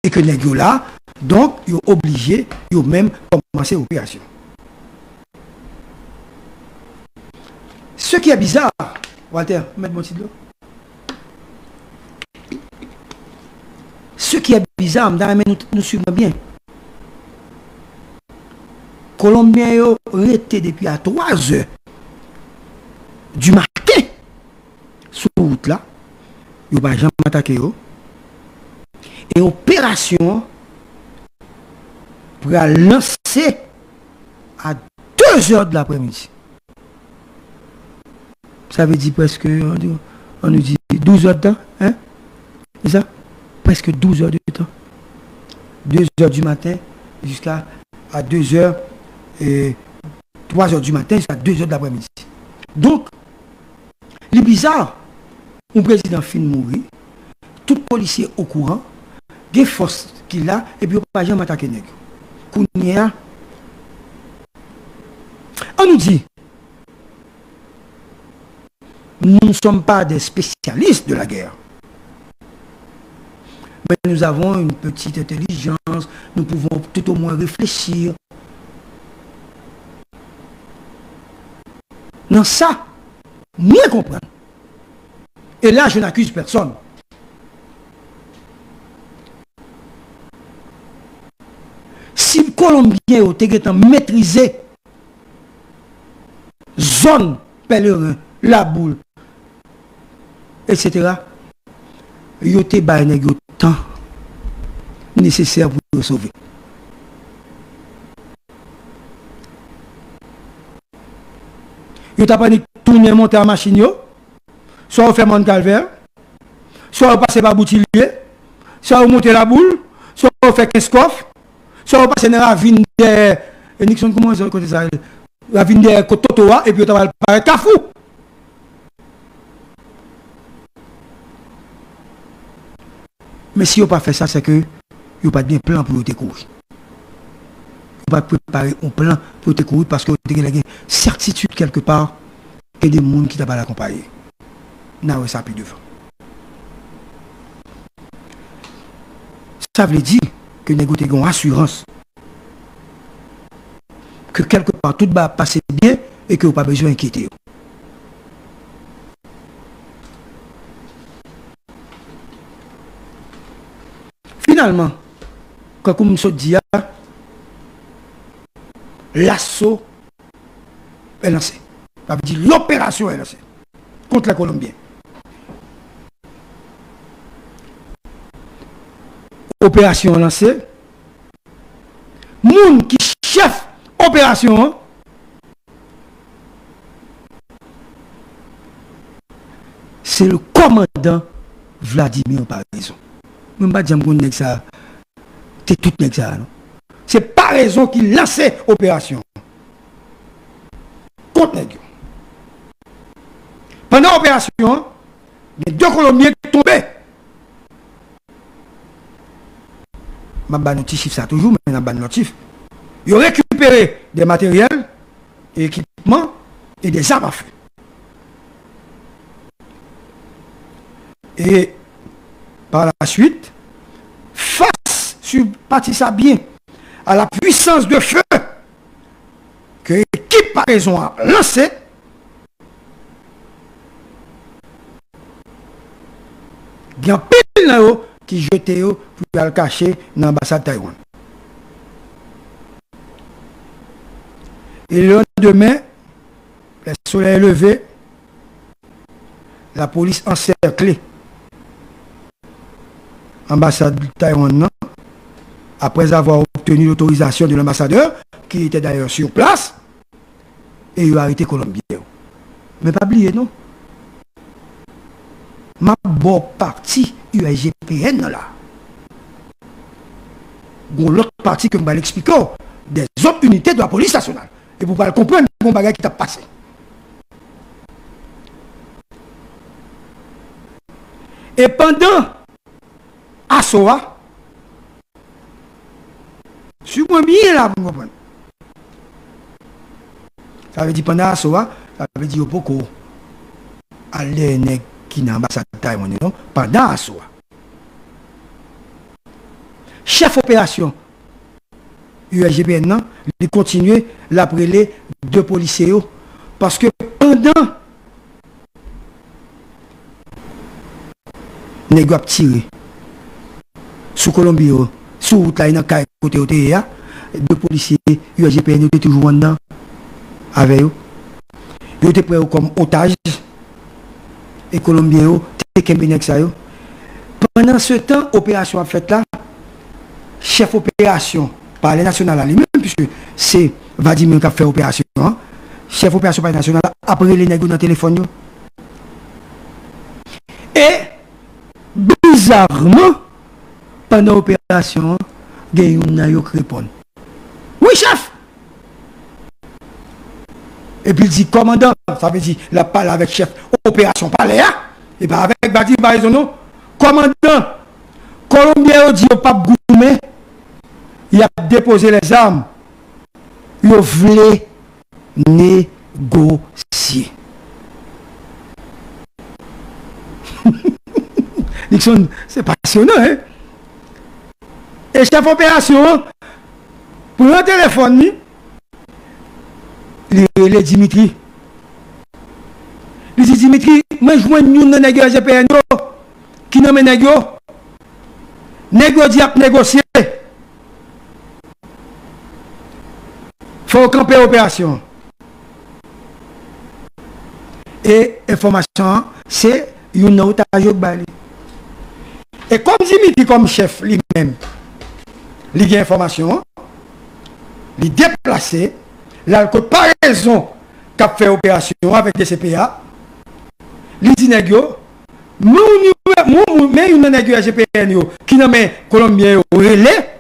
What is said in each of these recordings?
Et que nèg yo là, donc, ils sont obligés, ils ont même commencé l'opération. Ce qui est bizarre, Walter, mets mon titre là. Ce qui est bizarre, nous suivons bien. Colombiens ont été depuis à 3 heures du matin sur la route là. Ils n'ont pas jamais attaqué. Et opération pour lancer à 2 heures de l'après-midi. Ça veut dire presque, on nous dit 12 heures de temps, hein? C'est ça? Presque 12 heures de temps. 2 heures du matin jusqu'à 2 heures et 3 heures du matin jusqu'à 2 heures de l'après-midi. Donc, le bizarre, un président fin mourir, tout policier au courant, des forces qu'il a, et puis on ne peut pas jamais attaquer nègre. On nous dit, nous ne sommes pas des spécialistes de la guerre. Mais nous avons une petite intelligence, nous pouvons tout au moins réfléchir. Dans ça, mieux comprendre. Et là, je n'accuse personne. Si les Colombiens ont été maîtrisés, zone pèlerin, la boule, etc., ils ont été temps nécessaire pour le sauver. Ils ont appris tourner, monter en machine, soit on fait mon calvaire, soit on passe par boutillier, soit on monte la boule, soit on fait 15 coffres, soit on passe dans la ravine de Nixon, comment ça côté ça, la ravine de Kototoa, et puis on va paraître Kafou. Mais si on n'a pas fait ça, c'est que il n'y a pas de plan pour te courir. On va préparer un plan pour te courir parce que vous avez une certitude quelque part que des gens qui ne t'ont pas accompagné. Non, ça plus devant. Ça veut dire que nous avons une assurance que quelque part tout va passer bien et que vous n'avez pas besoin d'inquiéter. Finalement, quand on se dit, l'assaut est lancé. Ça veut dire l'opération est lancée contre la Colombie. Opération lancée. Moun qui chef opération, c'est le commandant Vladimir Paraison. Je ne vais pas dire que ça, c'est tout ça. C'est Paraison qui lançait l'opération contre les. Pendant l'opération, les 2 Colombiens tombaient. Je ne vais pas chiffre ça toujours, mais je vais pas chiffre. Ils ont récupéré des matériels, des équipements et des armes à feu. Et par la suite, face sur partie ça bien à la puissance de feu que l'équipe Paraison a lancé, il y a un pile qui jetait pour le cacher dans l'ambassade de Taïwan. Et le lendemain, le soleil est levé, la police encerclée l'ambassade de Taïwan, après avoir obtenu l'autorisation de l'ambassadeur, qui était d'ailleurs sur place, et il a arrêté Colombien. Mais pas oublier, non? Ma bonne partie USGPN là. Bon, l'autre partie que je vais l'expliquer, des autres unités de la police nationale. Et vous pouvez comprendre mon bagage qui t'a passé. Et pendant Assoa, suis-moi bien là, vous comprenez. Ça veut dire pendant Assoa, ça veut dire beaucoup aller qui n'a pas l'ambassade de Taïwan, non? Pendant Assoa. chef opération USGPN non, il continue l'appeler deux policiers parce que pendant les gars tiré sous Colombie sous route là dans côté côté deux policiers USGPN étaient toujours dedans avec eux. Ils étaient prêts comme otages et Colombiens étaient kembenek ça yo. Pendant ce temps opération a fait là chef opération par les nationales lui-même puisque c'est Vladimir qui a fait opération hein? Chef opération par les nationales après les négociations dans le téléphone yo. Et bizarrement pendant l'opération il y a un qui répond oui chef. Et puis il dit commandant, ça veut dire la parle avec chef opération palais et pas avec Badi Barizono. Commandant, Colombien dit au pape Goumé, il a déposé les armes. Il voulait négocier. Nixon, c'est passionnant, hein? Et chef opération, pour le téléphone, il est Dimitri. Il dit Dimitri, moi je vois une négociation GPN qui nomme négociation. Négocier à négocier. Faut camper opération. Et information, c'est une otage au Bali. Et comme Dimitri comme chef lui-même, il a information, il déplacé. Là, par raison qu'a fait opération avec des CPA, les négos, mais une négociation GPN qui n'a pas Colombien au relais,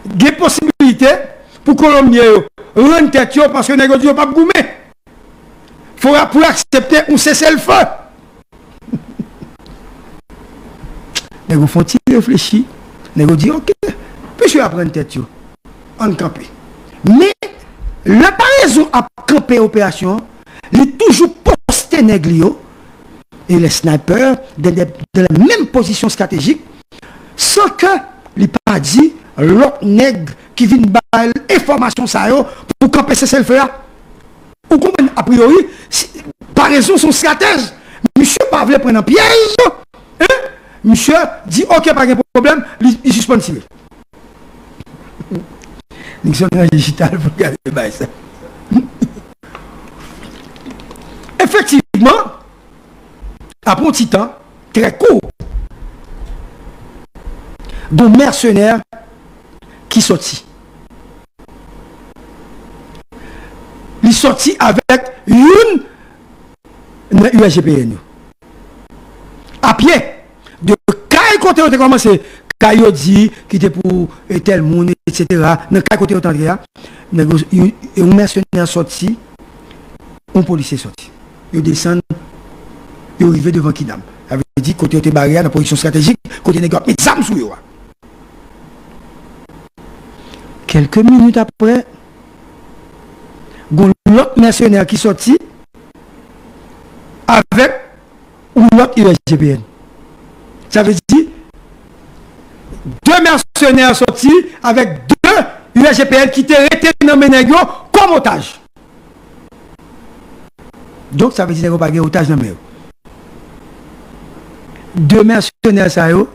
des possibilités pour Colombien rendre tête parce que les négociations pas goumé. Il faudra pour accepter un cessez-le-feu. Les gens font réfléchir, les gens disent ok, puis je vais apprendre tête on campe. Mais la raison à camper opération, il est toujours posté néglio et les snipers dans la même position stratégique sans que il pas dit l'autre nègre qui vient bailler information ça pour camper ce self là. Ou comment a priori par raison son stratège monsieur pas voulait prendre un piège hein? Monsieur dit ok pas de problème il suspend tirer. Nixon digital pour regarder ça. Effectivement, après un petit temps, très court, d'un mercenaire qui sortit. Il sortit avec une USGPN. À pied, de quand côté on a commencé. Kayo dit qui était pour tel monde, etc. Dans quel côté autant de un mercenaire sorti, un policier sorti. Il descend, il arrive devant Kidam. Il avait dit côté était barrière dans la position stratégique, côté négocié, mais ça me souille. Quelques minutes après, l'autre mercenaire qui sorti avec l'autre USGPN. Ça veut dire deux mercenaires sortis avec deux USGPN qui étaient retenus dans Ménégo comme otages. Donc ça veut dire qu'ils n'ont pas de otages dans Ménégo. Deux mercenaires, ça y est,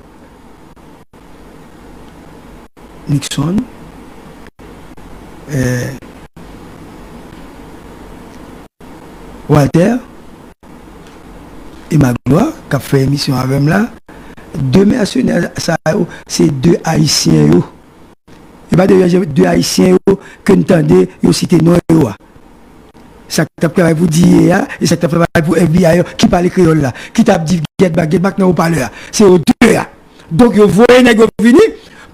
Nixon, Walter et Magloire, qui a fait émission avec moi là. Deux mercenaires, c'est deux Haïtiens. Et pas deux Haïtiens que nous entendons, ils citent non. Ça t'a fait pour dire, et ça t'a fait pour FBI qui parle créole là, qui t'a dit get back dans le parleur. C'est aux deux là. Donc, ils voient venir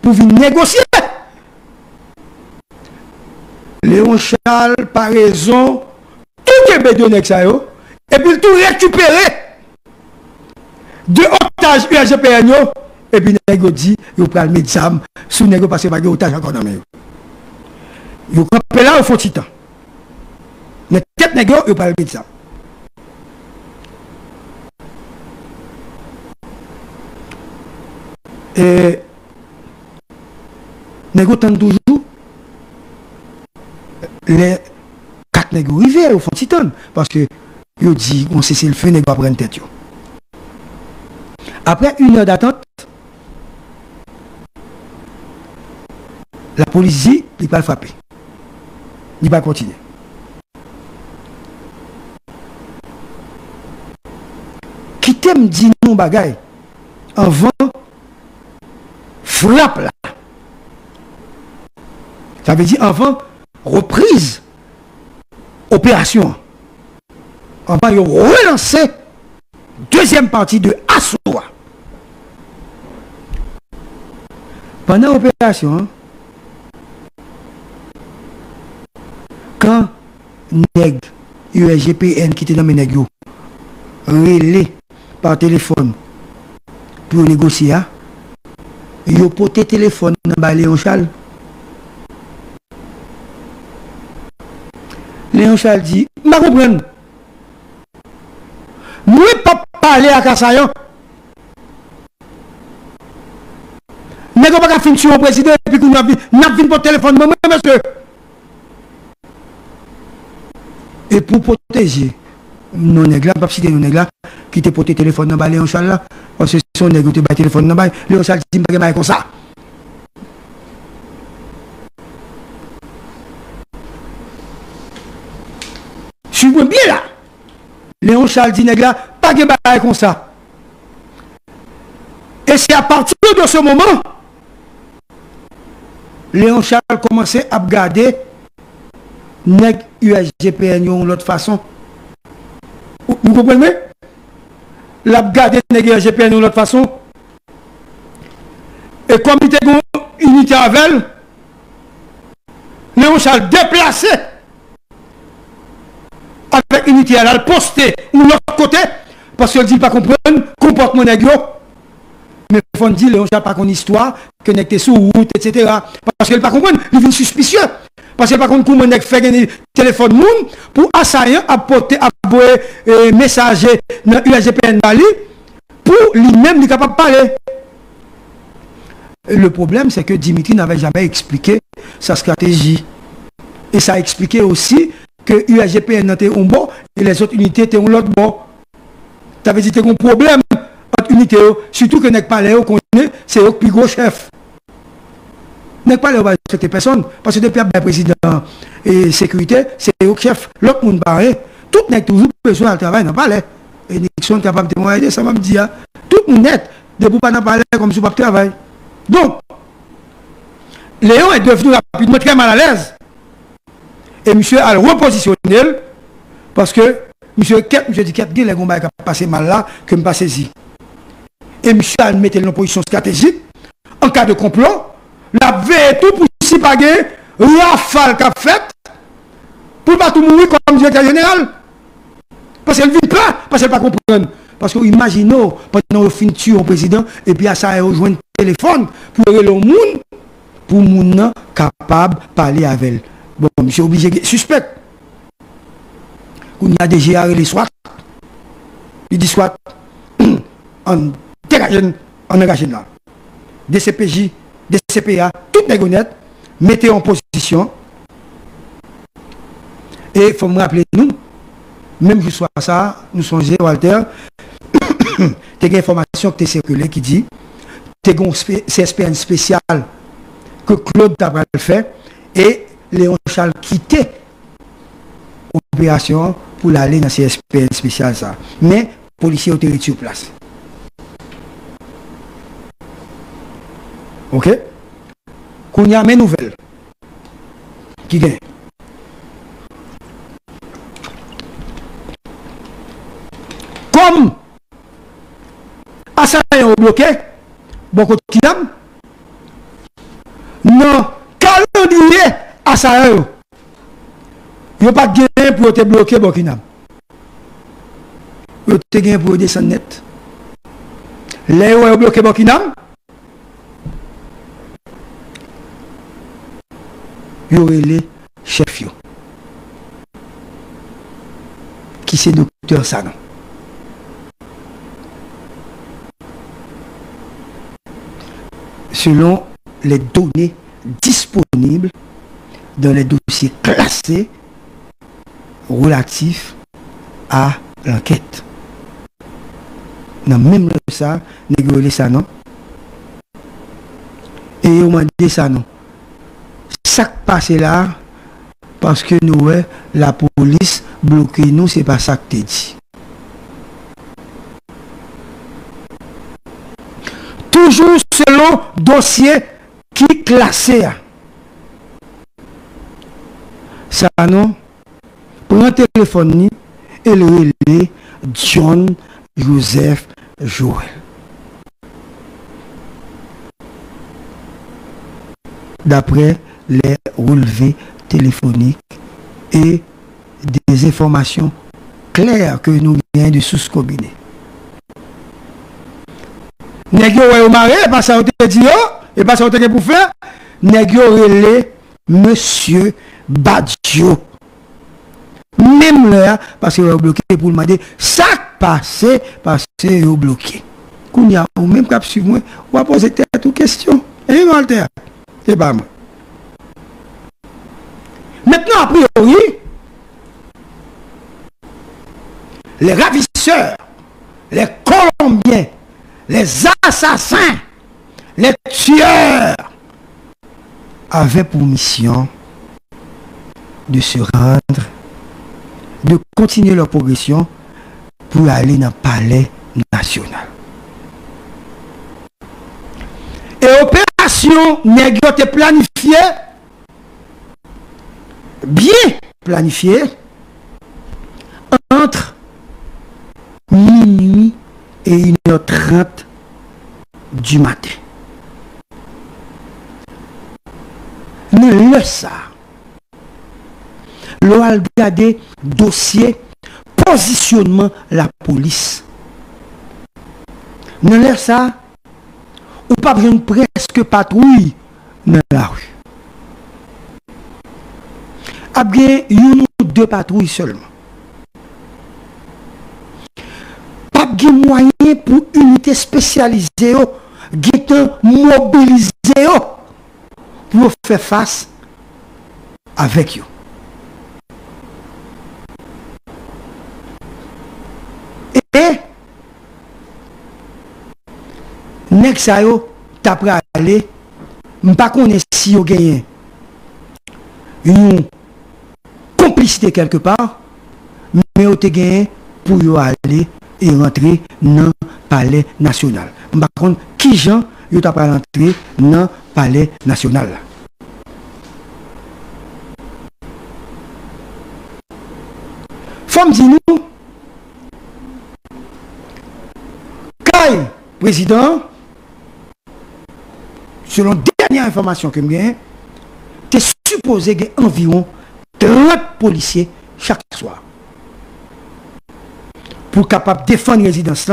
pour venir négocier. Léon Charles, par raison, tout est bédonné avec ça, et puis tout récupérer. Deux otages USGPN et puis nèg dit yo pral mettre zam sous nèg parce que pas de otage encore dans main yo campé là au fond titan mais tête nèg yo pral mettre zam Et nous attendons toujours les 4 nègres arrivés au fond Titan. Parce que ils dit on cesse le feu, nous va prendre tête. Après 1 heure d'attente, la police dit il va le frapper. Il va continuer. Qui t'aime dit non bagaille avant frappe là. Ça veut dire avant reprise opération. Avant de relancer deuxième partie de assaut. Pendant l'opération, quand nèg USGPN qui était dans mes nègres relé par téléphone pour négocier, ils ont porté téléphone dans Léon Charles. Léon Charles dit, je comprends. Nous ne pouvons pas parler à Kassayan. Nous ne pouvons pas finir sur le président et puis nous avons vu pour téléphone, monsieur. Et pour protéger nos nègres, pas citer nos nègres qui étaient porté téléphone dans Léon Charles là, parce que son nègre qui était téléphone dans Léon Charles dit, je ne pas comme ça. Je suis bien là. Léon Charles dit, nègre, pas de bail comme ça. Et c'est à partir de ce moment, Léon Charles commençait à regarder nègre USGPN de l'autre façon. Vous comprenez? Il a regardé nègre USGPN de l'autre façon. Et comme il était une unité avec elle, Léon Charles déplacé avec unité, elle a posté ou l'autre côté, parce qu'elle dit pas comprendre comportement nègre. Mais il faut dire, Léon Charles pas qu'on histoire, que nègre sous route, etc. Parce qu'elle pas comprendre, il vient suspicieux. Parce qu'elle pas contre comment nègre fait gagner téléphone moun pour assaillant apporter messager dans USGPN Bali pour lui-même il est capable de parler. Le problème c'est que Dimitri n'avait jamais expliqué sa stratégie. Et ça a expliqué aussi que USGPN était un bon et les autres unités étaient un l'autre bon. Ça veut dire qu'il y a un problème entre unités, surtout que nèg parler qu'on connaît, c'est le plus gros chef. Nèg parler va respecter personne parce que depuis le président et sécurité, c'est le chef, l'autre monde barré. Tout nèg toujours besoin de travail dans palais. Et Nixon capable de témoigner ça m'a dit tout le monde net de pour pas dans palais comme si pas travail. Donc Léon est devenu rapidement très mal à l'aise. Et monsieur a repositionné parce que monsieur dit qu'il y a des gens qui passé mal là que me pas saisi. Et monsieur a mis en position stratégique en cas de complot. La veille tout pour si pas rafale qu'a fait pour pas tout mourir comme directeur général. Parce qu'elle ne vit pas, parce qu'elle ne comprend pas. Parce que imaginez pendant le fin tuer au président et puis à ça elle rejoint le téléphone pour le monde pour le monde capable de parler avec elle. Bon, monsieur obligé de suspect. On a déjà les SWAT. Il dit SWAT en engagé là. DCPJ, DCPA, toutes les gonnettes, mettez en position. Et il faut me rappeler, nous, même je sois ça, nous songeons, Walter, tu as une information qui est circulée qui dit, tu as un CSPN spécial que Claude t'a fait et Léon Charles quittait l'opération pour aller dans CSPN spécial ça. Mais les policiers ont été sur place. Ok? Qu'on y a mes nouvelles qui gagnent. Comme assaillant bloqué, beaucoup de kidam, non, calendrier assaillant, il n'y a pas de gain pour te bloquer Burkina. Il y a de gain pour descendre net. Là où il bloqué Burkina, il y aurait les chefs qui c'est docteur Sanon. selon les données disponibles dans les dossiers classés relatifs à l'enquête. Non, même ça, négocier ça, non? Et on m'a dit ça, non? Ça qui passe là, parce que nous, la police bloque nous, c'est pas ça que tu dit. Toujours selon dossier qui est classé. Ça, non? Prends un téléphone et le relais John Joseph Joël. D'après les relevés téléphoniques et des informations claires que nous avons de sources combinées. Nèg yo au maré, pas ça on te dit et pas ça on te pour faire. Nèg yo relé monsieur Badjo. Même là parce que bloqué pour demander ça passé parce que yo bloqué. Kounya ou même cap suivre moi, ou a poser toute question. Et Walter, c'est pas moi. Maintenant a priori les ravisseurs, les Colombiens, les assassins, les tueurs avaient pour mission de se rendre, de continuer leur progression pour aller dans le palais national. Et l'opération nèg yo te planifiée, bien planifiée, entre minuit et 1h30 du matin. Ne le ça. L'on a regardé dossier positionnement la police. Ne le ça. Ou pas besoin presque patrouille dans la rue. A bien une ou deux patrouilles seulement. Pas de moyen pour unité spécialisée, guettant mobilisée pour faire face avec eux. Et nèg sa yo t'a prêt aller, m'pa connait si yo gagné une complicité quelque part, mais yo te gagné pour yo aller et rentrer dans le palais national. M'pa connait qui gens yo t'a pas rentrer dans le palais national. Faut me dire nous Kay président, selon dernière information que j'ai, tu es supposé qu'il y ait environ 30 policiers chaque soir. Pour capable défendre la résidence,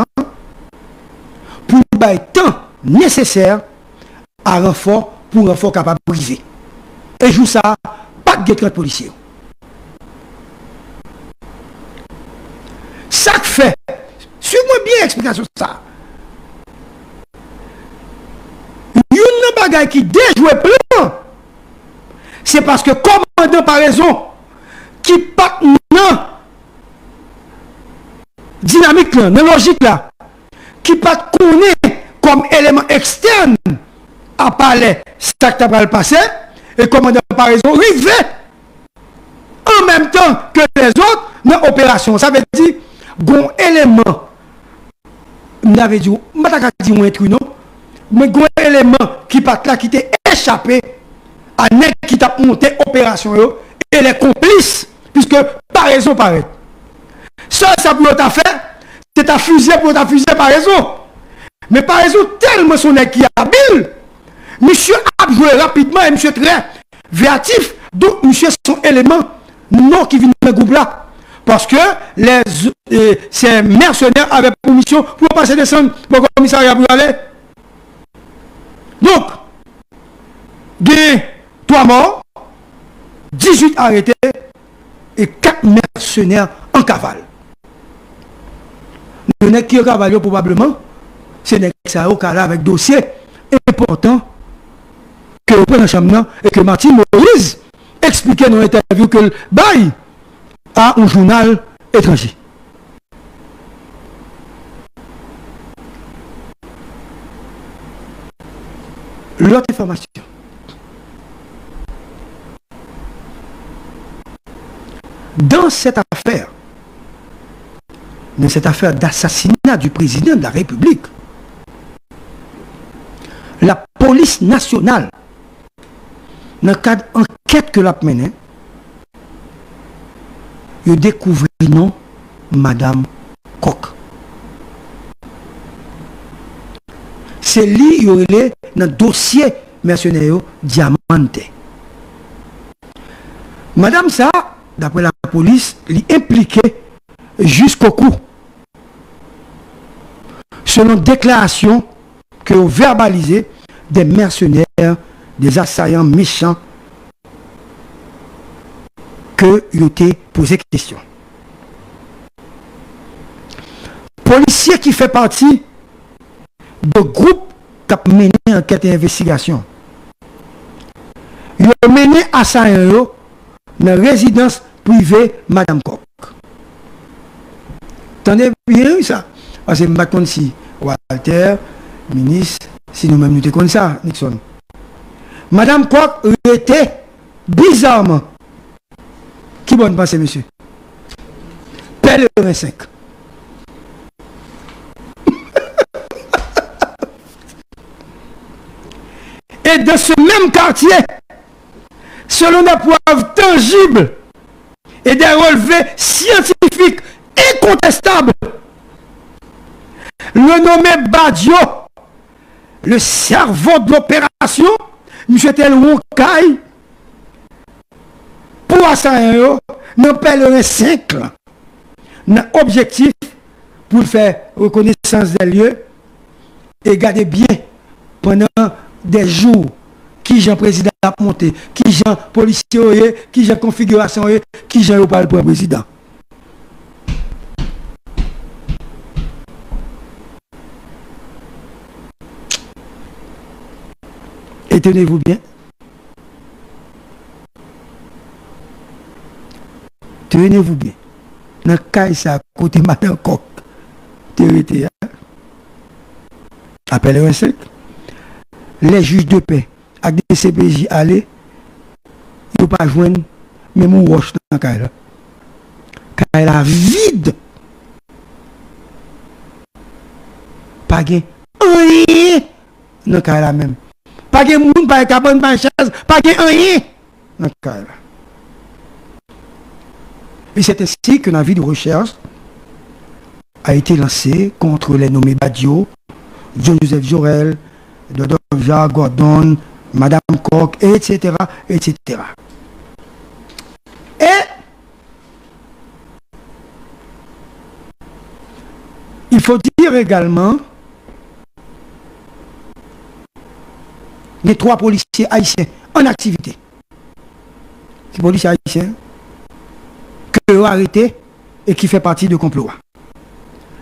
pour le temps nécessaire à renfort, pour renfort capable de briser. Et joue ça, pas de 30 policiers. Ça fait, suivez-moi bien l'explication de ça. Une bagaille qui déjoué plein, c'est parce que commandant par raison qui part dans dynamique là, dans logique là, qui pas connaît comme élément externe à parler ça qui va le passer et commandant par raison rivé en même temps que les autres dans l'opération. Ça veut dire bon élément, n'avait dit, m'ta dit un truc non. Mais un élément qui part là, qui t'est échappé à nèg qui t'a monté opération yo, et les complices, puisque par raison paraît. Ça pour t'a fait, c'est ta fusée pour ta fusée par raison. Mais par raison, tellement son nèg qui est habile, monsieur a joué rapidement et monsieur très véatif, donc monsieur son élément non qui vient dans le groupe là. Parce que ces mercenaires avaient pour mission pour passer descendre au commissariat pour aller. Donc, il y a 3 morts, 18 arrêtés et 4 mercenaires en cavale. Le nèg qui est cavalier probablement, c'est nèg ça au cas avec dossier important que le président chambre et que Martin Moïse expliquait dans l'interview que le bail à un journal étranger. L'autre information. Dans cette affaire d'assassinat du président de la République, la police nationale, dans le cadre d'enquête que l'a menée, il découvre non Madame Koch. C'est lui qui est dans le dossier mercenaire Diamante. Madame ça, d'après la police, est impliquée jusqu'au cou. Selon déclaration que ont verbalisé des mercenaires, des assaillants méchants que ils ont posé question. Policier qui fait partie de groupe qui a mené enquête et investigation. Ils ont mené assaillant dans la résidence privée Madame Koch. Attendez bien ça. Parce que je ne sais pas si Walter, ministre, si nous-mêmes nous étions comme ça, Nixon. Madame Koch était bizarrement. Qui bonne pensée, monsieur? Pèlerin 5. Et dans ce même quartier, selon des preuves tangibles et des relevés scientifiques incontestables, le nommé Badio, le cerveau de l'opération, M. Telwon Kai, pour assaillir, n'en pèlerin 5, n'a objectif pour faire reconnaissance des lieux et garder bien pendant des jours qui Jean président a monté, qui Jean policier, qui Jean configuration, qui Jean parle pour le président. Et tenez-vous bien. Tenez-vous bien. Dans le cas, ça à côté Madame Koch. T'es appelle un 5. Les juges de paix, avec des CPJ aller, ils ne peuvent pas joindre même un roche dans le cas. Car elle a vide. Pas de rien dans le cas même. Pas de monde, pas de cabane, pas de chaise, pas de rien dans le cas. Et c'est ainsi que la vie de recherche a été lancée contre les nommés Badio, John-Joseph Jorel, Dodon Jacques, Gordon, Madame Koch, etc., etc. Et il faut dire également les 3 policiers haïtiens en activité. Les policiers haïtiens qui ont arrêté et qui fait partie de complot.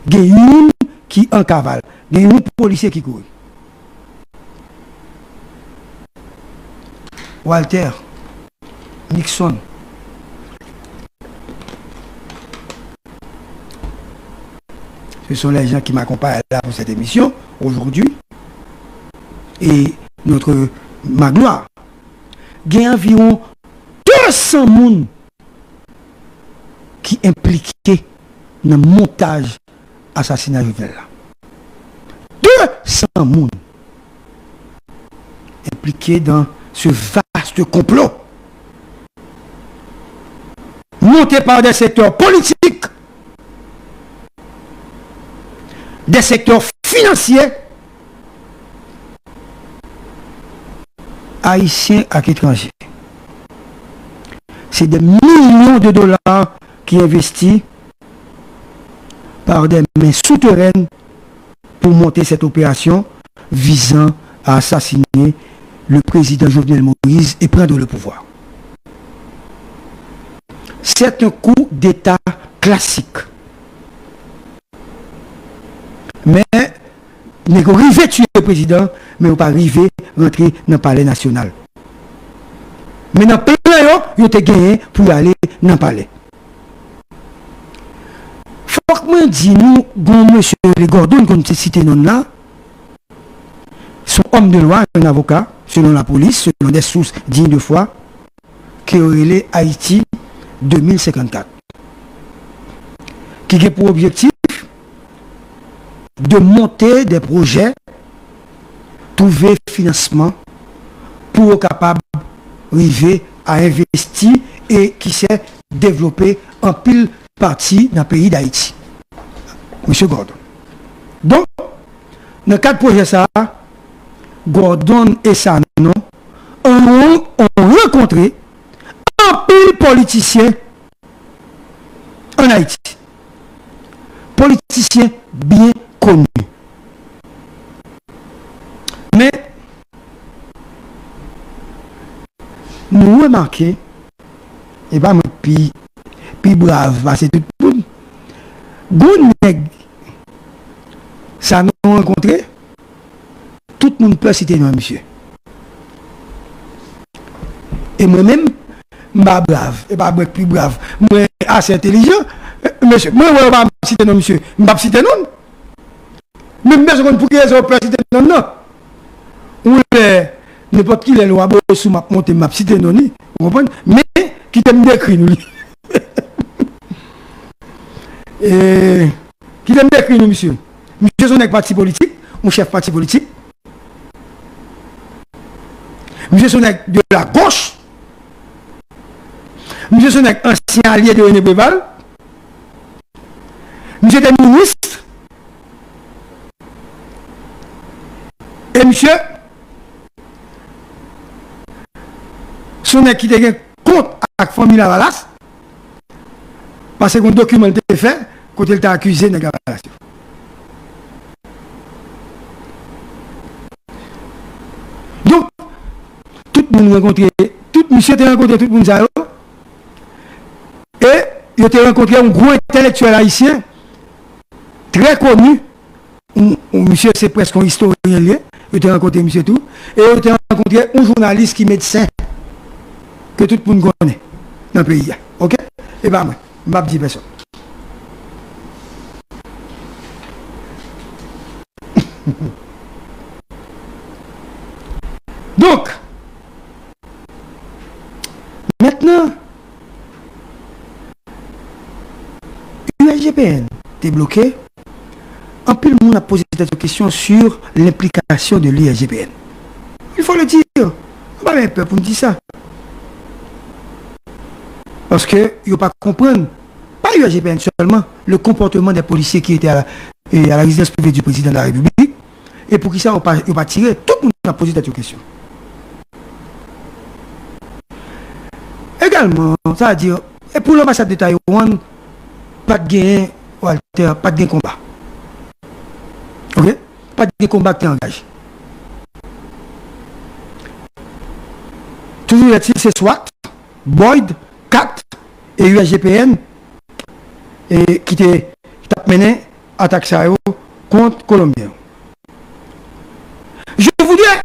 Il y a une qui en cavale, il y a un policier qui court. Walter, Nixon, ce sont les gens qui m'accompagnent là pour cette émission aujourd'hui. Et notre magloire, il y a environ 200 personnes qui impliqués dans le montage assassinat Jovenel là. 200 personnes impliqués dans ce vaste complot monté par des secteurs politiques, des secteurs financiers, haïtiens et étrangers. C'est des millions de dollars qui investis par des mains souterraines pour monter cette opération visant à assassiner le président Jovenel Moïse et prendre le pouvoir. C'est un coup d'État classique. Mais N'est pas arrivé tuer le président, mais pas arrivé rentrer dans le palais national. Mais dans le pays, il a gagné pour aller dans le palais. Faut que moi dis nous, monsieur les Gordon, comme tu cité non là, son homme de loi, un avocat, selon la police, selon des sources dignes de foi, qui aurait Haïti 2054. Qui a pour objectif de monter des projets, trouver financement pour être capable d'arriver à investir et qui s'est développé en pile partie dans le pays d'Haïti. Monsieur Gordon. Donc, dans le cadre de projet ça, Gordon et Sanon ont rencontré un pile politicien en Haïti. Politicien bien connu. Mais nous remarquons, et pas puis brave, parce que tout le monde, bon nègre, ça nous rencontré, tout le monde peut citer non, monsieur. Et moi-même, je suis brave, et pas plus brave, moi assez intelligent, monsieur, moi je ne vais pas citer non, monsieur, je ne vais pas citer non. Même personne pour qui est peut citer non, non. Ou n'importe qui les lois sous ma monter m'a cité non, vous comprenez? Mais qui t'aime décrire nous. Et qui t'aime décrire nous, monsieur. Monsieur son parti politique, mon chef parti politique. Monsieur son de la gauche. Monsieur son ancien allié de René Préval. Monsieur était ministre. Et monsieur, son qui était contre avec la famille Lavalas, parce qu'un document était fait, quand il t'a accusé de Lavalas. Donc, tout le monde rencontré, tout monsieur était rencontré, tout le monde et il a rencontré un gros intellectuel haïtien, très connu, monsieur c'est presque un historien, il a rencontré monsieur tout, et il a rencontré un journaliste qui est médecin, que tout le monde connaît dans le pays. Ok? Et bien, moi, je ne vais pas dire personne. Donc, maintenant, l'USGPN est bloqué. En plus, le monde a posé cette question sur l'implication de l'USGPN. Il faut le dire. On n'a pas même peur pour nous dire ça. Parce qu'il ne faut pas comprendre, pas l'USGPN seulement, le comportement des policiers qui étaient à la résidence privée du président de la République. Et pour qui ça, on ne pas tirer. Tout le monde a posé cette question. Également, ça veut dire, et pour l'ambassade de Taïwan, pas de gain, Walter, pas de gain combat. Ok? Pas de gain combat qui est engagé. Toujours est-il, c'est SWAT, Boyd, CAT et USGPN et qui t'a mené attaque contre Colombien. Je voudrais,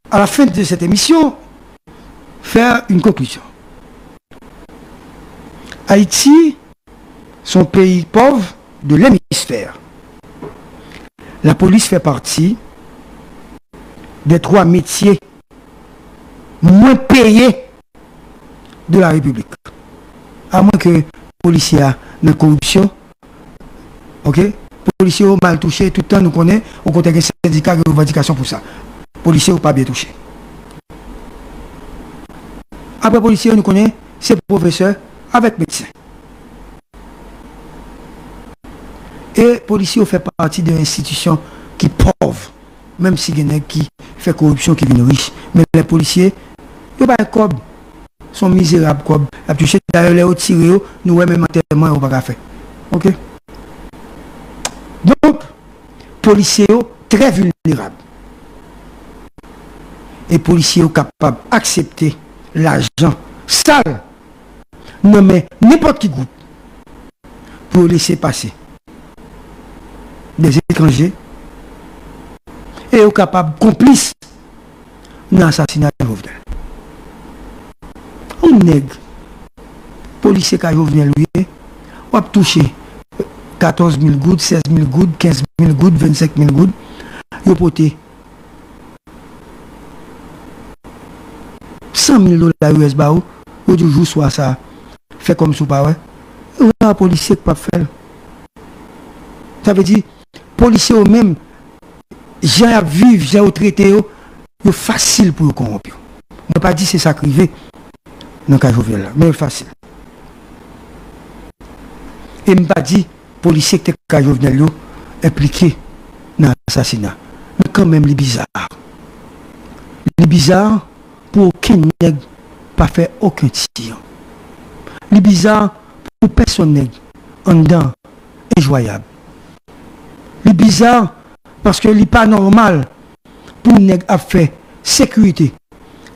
à la fin de cette émission, faire une conclusion. Haïti, son pays pauvre de l'hémisphère. La police fait partie des 3 métiers moins payés de la République. À moins que les policiers aient la corruption, ok? Les policiers ont mal touché, tout le temps nous connaissons, au côté des syndicats de revendication pour ça. Les policiers n'ont pas bien touché. Après les policiers, nous connaissons, c'est professeurs avec médecins. Et les policiers ont fait partie d'une institution qui est pauvre, même si il y en a qui fait corruption, qui viennent riches. Mais les policiers, ils n'ont pas un cob. Sont misérables comme la touché d'ailleurs les retirés nous même enterrement on pas faire. OK? Donc policiers très vulnérables. Et policiers capables d'accepter l'argent sale nommé n'importe qui groupe pour laisser passer des étrangers et est capable complice dans l'assassinat de Jovenel. On nègre, policier qui a Jovenel, on a touché 14 000 gouttes, 16 000 gouttes, 15 000 gouttes, 25 000 gouttes. Il a porté 100 000 $ US bao, il toujours soit ça, fait comme ça, ouais. Il y a un policier qui ne peut pas faire. Ça veut dire, policiers eux-mêmes, j'ai à vivre, j'ai à traiter, c'est facile pour corrompre. On ne pas dire que c'est ça qui arrive dans le cas Jovenel, mais c'est facile. Et je ne pas dire que les policiers qui sont Jovenel impliqués dans l'assassinat. Mais quand même, c'est bizarre. C'est bizarre pour aucun nègre pas faire aucun tir. C'est bizarre pour personne nègre en dedans injoyable. C'est bizarre parce que c'est pas normal pour nègre à faire sécurité.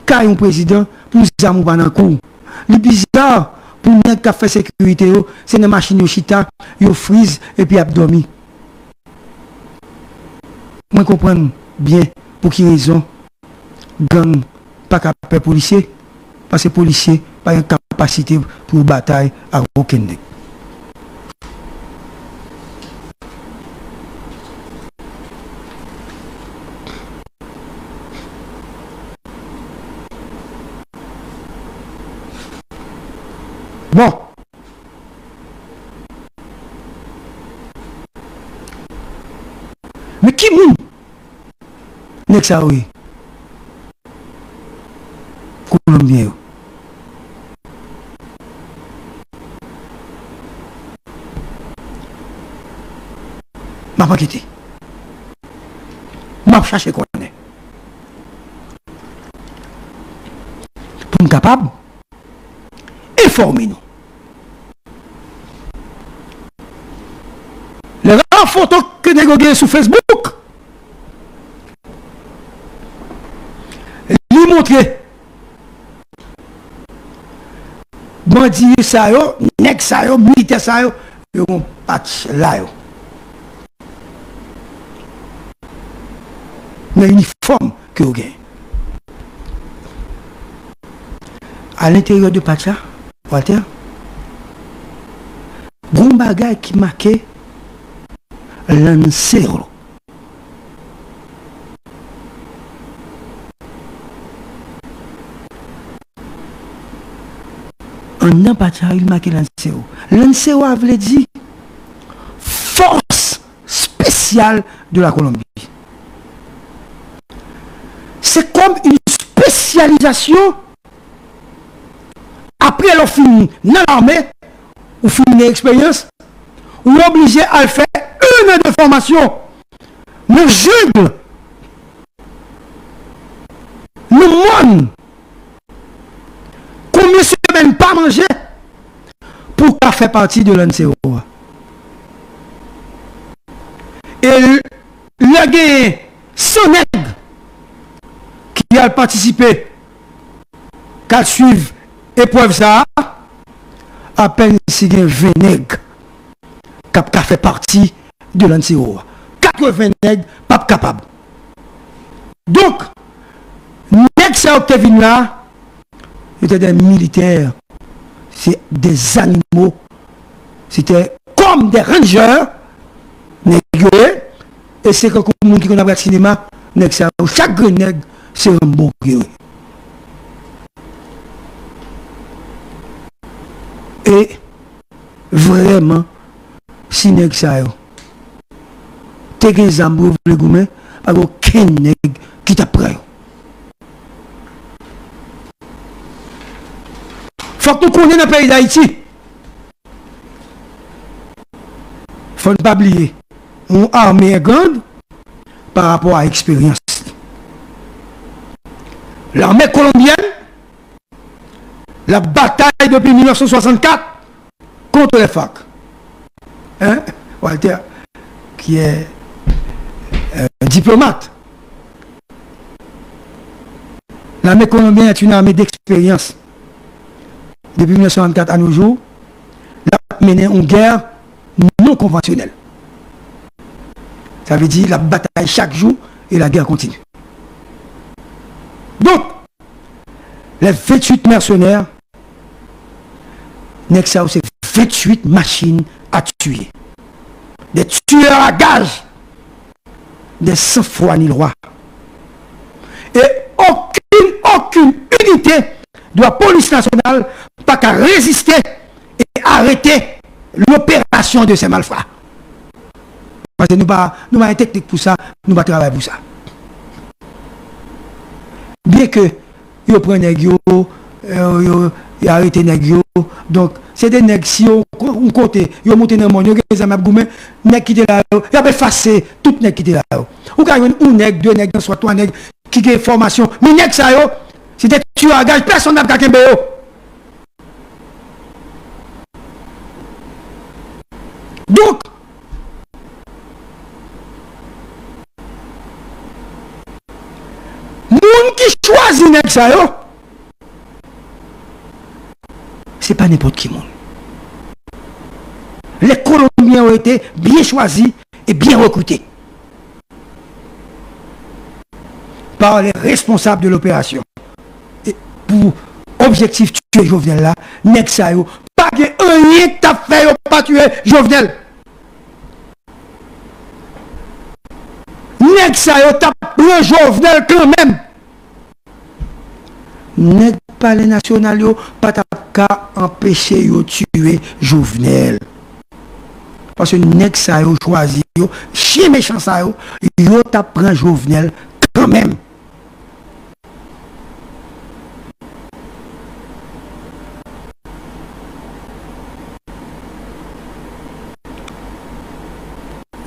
Car un président pour nous pas dans le cours. C'est bizarre pour nègre à faire sécurité, c'est une machine chita, yo freeze et puis abdomi. Moi comprends bien pour qui raison gang pas capable policier parce que policier pas une capacité pour bataille à aucun nègre. Bon. Mais qui moun? Nek sa oui. Colombien. M'a pas quitté. M'a cherché qu'on est. Pour nous capable informer nous. Les rares photos que nous avons sur Facebook, lui montrer bandit ça yo, nèg ça yo, militaire ça yo, yo un patch là yo. Mais uniforme que vous gagnez. À l'intérieur de patch là, Walter, bon bagay qui marquait Lancero. Un an pas il marquait Lancero. Lancero avait dit force spéciale de la Colombie. C'est comme une spécialisation. Après leur fini dans l'armée, ou fini l'expérience, ou obligé à faire une de formation. Nous jungle, nous monde, combien de semaines pas manger pour faire partie de l'NCO. Et le gars, son nègre, qui a participé, qui a suivi épreuve ça, à peine si il y a 20 nègres qui a fait partie de l'NCO. 80 nègres pas capables. Donc, nègres ça qui viennent là, c'était des militaires, c'est des animaux, c'était comme des rangers, nègres, et c'est comme les gens qui connaissent le cinéma, nègres ça, chaque nègre, c'est un bon guerrier. Et vraiment, si nèg sa yo, te gen zambou le goumen, pas aucun nèg qui t'a pris. Faut que nous connaissions dans le pays d'Haïti. Faut ne pas oublier, on armée est grande par rapport à l'expérience. L'armée colombienne, la bataille depuis 1964 contre les FARC. Hein? Walter, qui est un diplomate. L'armée colombienne est une armée d'expérience. Depuis 1964 à nos jours, elle a mené une guerre non conventionnelle. Ça veut dire la bataille chaque jour et la guerre continue. Donc, les 28 mercenaires, Nexao, c'est 28 machines à tuer. Des tueurs à gages, des sans-foi ni loi. Et aucune unité de la police nationale pas qu'à résister et arrêter l'opération de ces malfrats. Parce que nous n'avons pas une technique pour ça, nous n'avons pas travailler pour ça. Bien que ils prennent les nègres, ils arrêtent les nègres, donc c'est des nègres si on côté, ils montent dans le monde, ils ont des goumets, nègres qui étaient là, ils ont effacé tout nègres qui étaient là. Ou quand il y a un nègre, deux nègres, soit trois nègres qui ont formation, mais nègres ça c'est des tueurs à gages, personne n'a pas qu'un béo. Donc, moun qui choisit nèg ça yo, c'est pas n'importe qui moun. Les Colombiens ont été bien choisis et bien recrutés par les responsables de l'opération. Et pour objectif tuer Jovenel là, nèg ça yo, pas que rien que t'as fait yo pas tuer Jovenel. Nèg ça yo t'a pris Jovenel quand même. Nèg palais national yo pas t'a qu'à empêcher yo tuer Jovenel. Parce que nèg ça yo choisi yo, chien méchant ça yo t'a pris Jovenel quand même.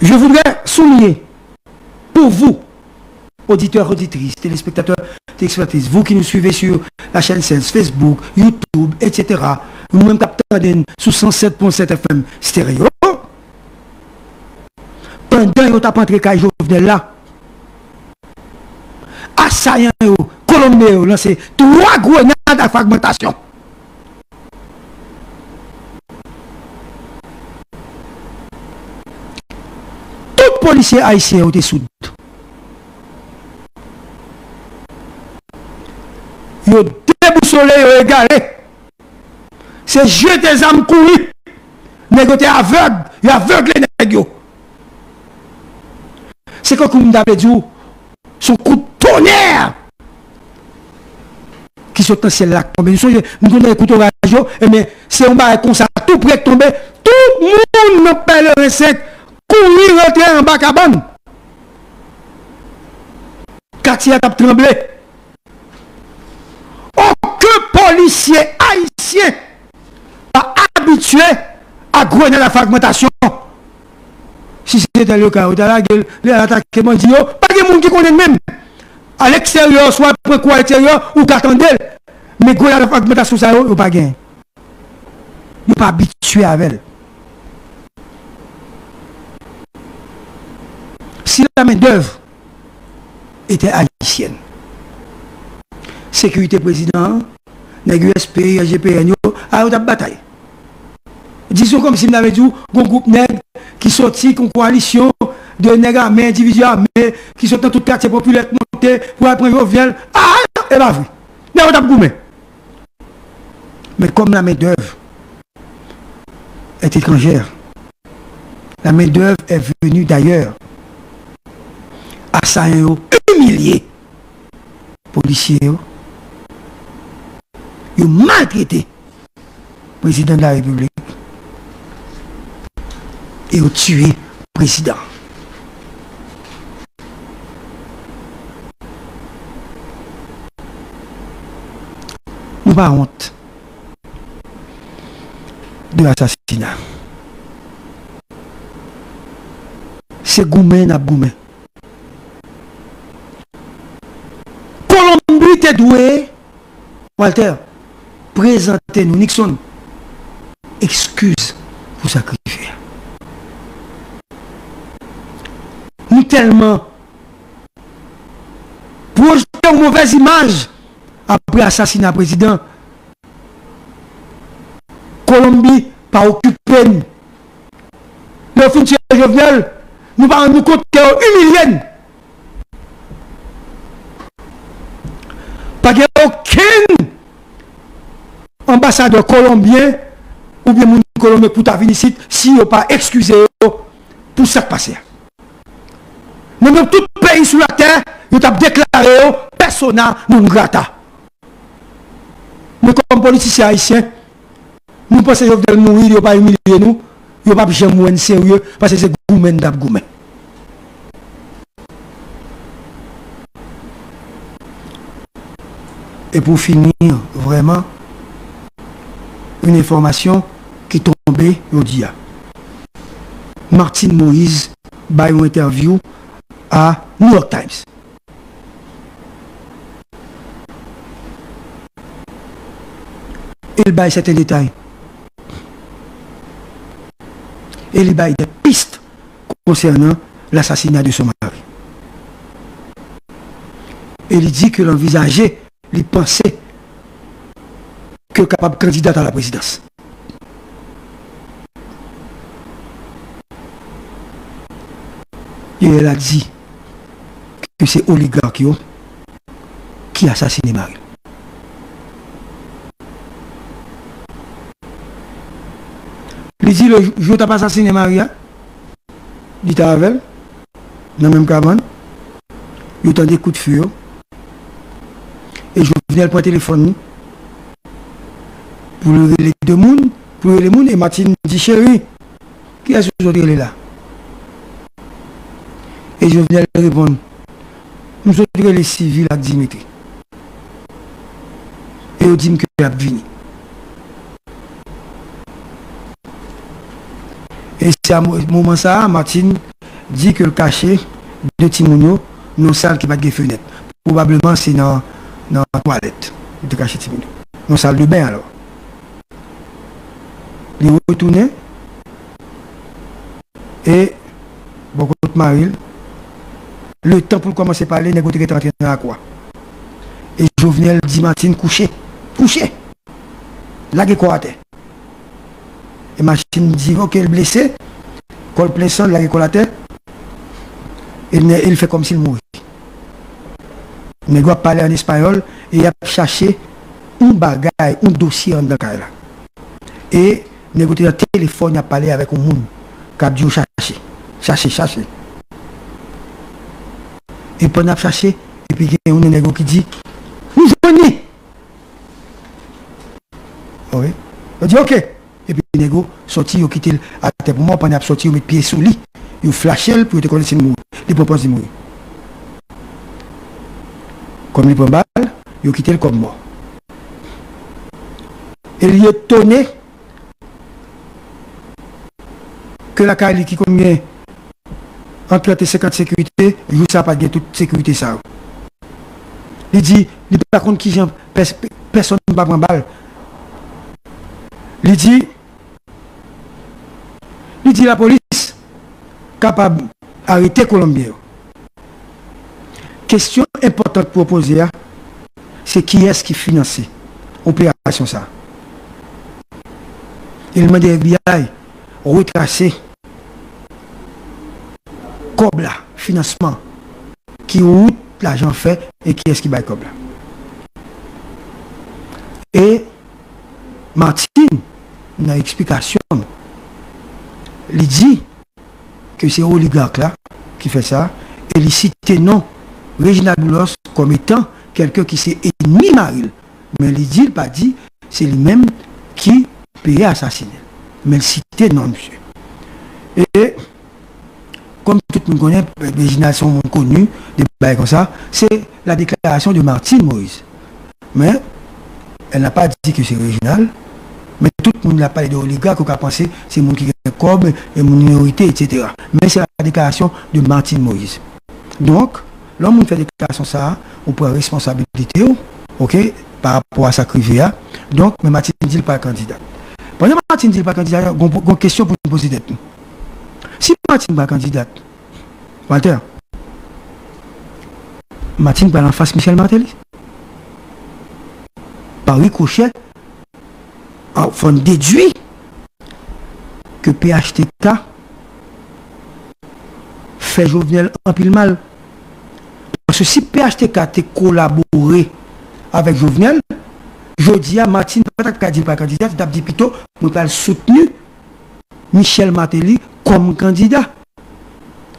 Je voudrais souligner pour vous, auditeurs, auditrices, téléspectateurs, téléspectatrices, vous qui nous suivez sur la chaîne Sense, Facebook, YouTube, etc., nous-mêmes capteurs sous 107.7 FM stéréo, pendant que vous avez entré à Jovenel là, assaillant, Colombien, lancé 3 grenades à fragmentation. Tout policier haïtien été soudé. Ils ont déboussolé, ils ont égaré. C'est jeter des armes courues. Négocier aveugle, ils aveuglent les négociations. C'est comme nous avons dit, son coup de tonnerre qui sont dans le ciel là. Nous avons des coups de radio, mais c'est un baril comme ça, tout près de tomber. Tout le monde n'a pas le recette. Courir, rentrer en bas cabane. Quartier a tremblé. Aucun policier haïtien pas habitué à grenade la fragmentation. Si c'était le cas, dans la gueule, l'attaque qui m'a dit, pas de monde qui connaît même. À l'extérieur, soit pour quoi intérieur, ou qu'attendez. Mais grenade la fragmentation, ça, il n'y a pas gain. Il n'est pas habitué avec elle. Si la main d'œuvre était haïtienne, sécurité président, USP, GPN, a eu une bataille. Disons comme si nous avions dit un groupe nègre qui sortit en coalition de nègres armés, individus armés, qui sont dans tout quartier populaire monté pour apprendre Jovenel. Ah, et la vie. Mais comme la main d'œuvre est étrangère, la main d'œuvre est venue d'ailleurs. Assaillants humiliés, policiers, ils ont maltraité le président de la République et ont tué le président. Nous n'avons pas honte de l'assassinat. C'est Goumen à Goumen. Colombie t'es doué, Walter, présentez-nous, Nixon, excuse pour sacrifier. Nous tellement projeter une mauvaise image après l'assassinat du président. Colombie pas occupé. Le frontière Jovenel, nous parlons nous compte humilié. aucun ambassadeur colombien ou bien mon colombien pour ta venir ici si vous pas excusé pour ça passé. Même tout pays sur la terre, vous avez déclaré persona non grata. Mais comme politiciens haïtiens, nous pensons que vous mourir, vous pas humilier nous, vous pas jamais mourir sérieux parce que c'est goumen d'ab goumen. Et pour finir, vraiment, une information qui est tombée aujourd'hui. Martin Moïse a une interview à New York Times. Il a certains détails. Et il a des pistes concernant l'assassinat de son mari. Et il dit que l'envisageait, il pensait que capable candidat à la présidence. Et elle a dit que c'est oligarque qui a assassiné Marie. Il dit le jour où tu as assassiné Maria, il t'a avec dans la même cabane, il a des coups de feu. Et je venais prendre le téléphone pour les deux mondes, pour les mondes, et Martine dit chérie, qui est-ce que aujourd'hui là? Et je venais répondre, nous sommes les civils à Dimitri. Et on dit que je suis venu. Et c'est à ce moment ça, Martine dit que le cachet de Timounio, dans la salle qui va être fenêtre. Probablement c'est dans la toilette. Le cachet de Timounio. Dans la salle de bain alors. Il est retourné. Et, beaucoup de Maril, le temps pour commencer à parler, négocier est entré dans la croix. Et Jovenel dit Martine, couchez. Là, il est quoi à terre. Et Machine dit, ok, il est blessé, col plein sang, il a la tête, et il fait comme s'il mourait. Il doit parler en espagnol, et il a cherché un bagage, un dossier dans le cas là. Et il a le téléphone, il a parlé avec un monde, qui a dit chercher. Et pendant chercher, et puis il y a un négo qui dit, nous venons. Oui. Il dit, ok. Et puis, les négos sorti, ils ont quitté à terre pour moi, pendant qu'ils sorti, ils ont mis pieds sous lit, ils ont flashé pour te connaître mourir. Ils proposent de mourir. Comme ils prennent balle, ils ont quitté le comme mort. Et il est étonné que la Cali qui combien entre 50 sécurité, il ne pas de toute sécurité ça. Il dit, il par contre qui personne ne va prendre balle. Il dit la police capable d'arrêter Colombien. Question importante pour poser, c'est qui est-ce qui finance l'opération ça. Il m'a dit FBI retracer Cobla, financement, qui route l'argent fait et qui est-ce qui baille Cobla. Et Martine, dans l'explication, il dit que c'est oligarque là qui fait ça, et il cite non Reginald Boulos comme étant quelqu'un qui s'est ennemi Maril. Mais il dit, il pas dit, c'est lui-même qui payait assassiner. Mais il cite non, monsieur. Et comme tout le monde connaît, les générations connues, des bails comme ça, c'est la déclaration de Martine Moïse. Mais elle n'a pas dit que c'est régional. Mais tout le monde n'a pas de oligarque qui a pensé que c'est mon qui est comme et mon minorité, etc. Mais c'est la déclaration de Martine Moïse. Donc, l'homme fait déclaration ça, on prend responsabilité, ok, par rapport à sa crivée. Donc, mais Martine ne dit pas candidat. Pendant que Martine ne dit pas candidat, il y a une question pour nous poser d'être. Si Martine n'est pas candidat, Walter, Martine va en face Michel Martelly. Par ricochet, on déduit que PHTK fait Jovenel un pile mal. Parce que si PHTK a collaboré avec Jovenel. Jodi a Martine pas dit pas candidat, tu as dit plutôt moi pas soutenu Michel Martelly comme candidat.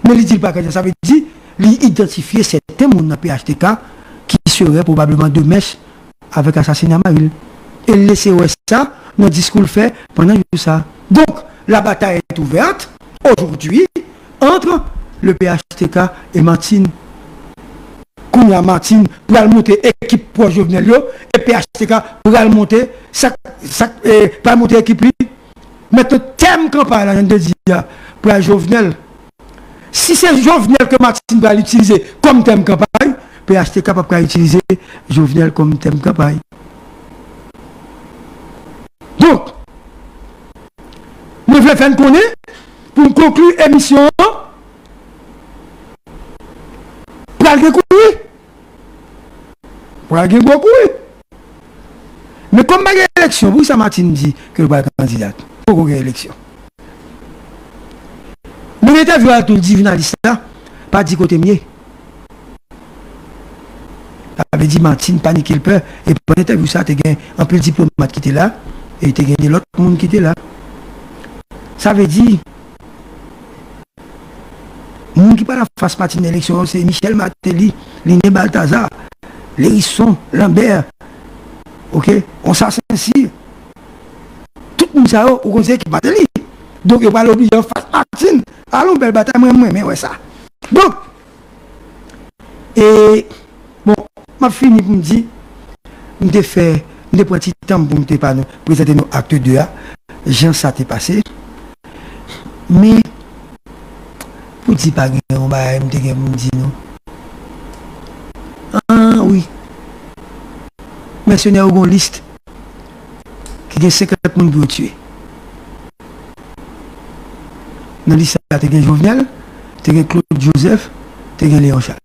Mais il dit pas candidat, ça veut dire il identifier certains monde dans PHTK qui serait probablement de mèche avec assassinat Maril. Et laisser ça dans le discours fait pendant tout ça. Donc la bataille est ouverte aujourd'hui entre le PHTK et Martine. Kounia Martine pour aller monter équipe pour Jovenel et PHTK pour aller monter pour monter équipe. Maintenant thème campagne là de dire pour Jovenel. Si c'est Jovenel que Martine va l'utiliser comme thème campagne, PHTK ne peut pas utiliser Jovenel comme thème campagne. Donc, nous voulons faire une connaître pour conclure l'émission. Pour aller courir. Pour aller beaucoup. Mais comme il y a élection, vous, ça Martine dit que vous êtes candidat. Pourquoi il y a élection? Nous avons vu à tout le journaliste là, pas dit côté mieux. Avait dit Martine, paniquer le peur. Et pendant l'interview, ça, tu as un peu de diplomate qui était là, et tu as gagné l'autre monde qui était là. Ça veut dire, le monde qui parle face Martine d'élection, c'est Michel Martelly, Liné Balthazar, Lérisson, Lambert, ok, on s'associe. Tout le monde sait où on sait qui Martelly. Donc, il va l'obliger face Martine. Allons, belle bataille, mais ouais, ça. Donc, et bon, je fini pour me dire, je fait un petit temps pour nous présenter nos actes 2A. Jean, ça t'est passé. Mais, pour dire pas, on va me dire, non. Ah oui. Mais ce n'est pas une liste qui a 50 personnes pour tuer. Dans la liste, tu as Jovenel, tu as Claude Joseph, tu as Léon Charles.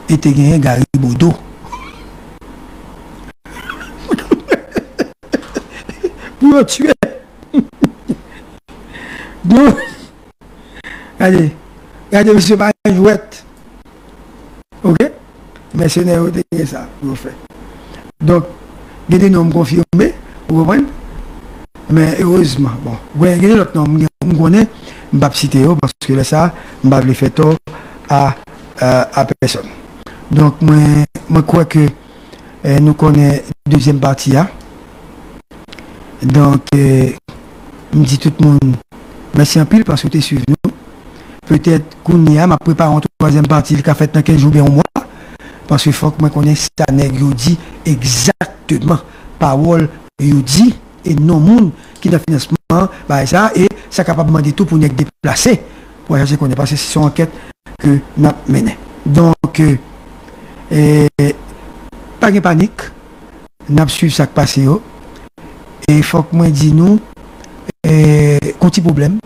Et tu as Gary Bodo. Pour tuer. Donc, regardez, M. Marie-Jouette. Ok? Mais ce n'est pas ça, vous faites. Donc, il y a des noms confirmés, vous comprenez? Mais heureusement, bon, vous voyez l'autre nom, je connais, je ne vais pas citer parce que là, ça, je ne vais pas faire tort à personne. Donc, moi, crois que nous connaissons la deuxième partie. Hein? Donc, je dis tout le monde, merci en pile parce que tu es suivi nous. Peut-être qu'on y a, ma prépare en troisième partie, le fait dans 15 jours, bien au mois. Parce qu'il faut que moi connaisse ça, nègre, dit exactement, parole, dit. Et non monde qui dans financement bah ça et ça capable de demander tout pour nous déplacer pour chercher qu'on est passé sur enquête que nous mené. Donc pas de panique, nous suivre ça qui passe et il faut que moi dis nous qu'on petit problème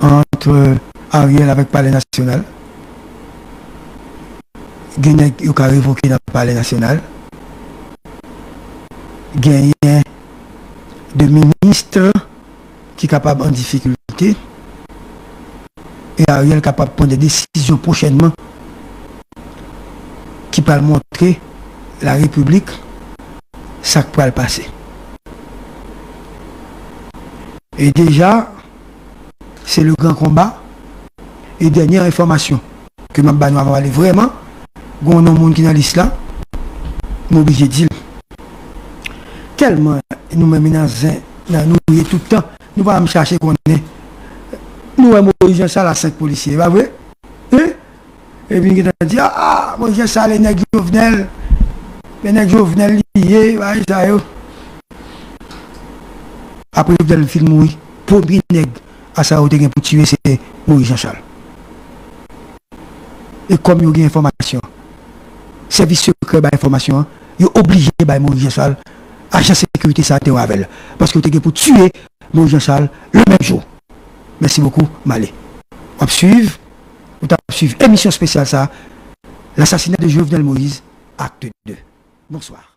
entre Ariel avec le Palais national. Gagné qui a révoqué dans le Palais national. Gagné de ministres qui sont capables en difficulté et Ariel capable de prendre des décisions prochainement qui peuvent montrer la République ça qui peut le passer. Et déjà, c'est le grand combat. Et dernière information que je vais aller vraiment, il y a un monde qui est dans liste là, je suis obligé de dire. Tellement nous-mêmes nous tout le temps, nous ne allons pas chercher qu'on est. Nous avons Moïse ça à 5 policiers, pas vrai? Et puis nous avons dit, ah, Moïse ça, les nègres Jovenel liés, ça y est. Après le film, oui, premier nègre à ça, pour tuer, c'est Moïse Jean-Charles. Et comme il y a une information, service secret d'information, il est obligé de Moïse Jean-Charles. Agent de sécurité ça te avec parce que tu es pour tuer Moïse Jean-Charles le même jour. Merci beaucoup, Malé. On va suivre émission spéciale ça, l'assassinat de Jovenel Moïse, acte 2. Bonsoir.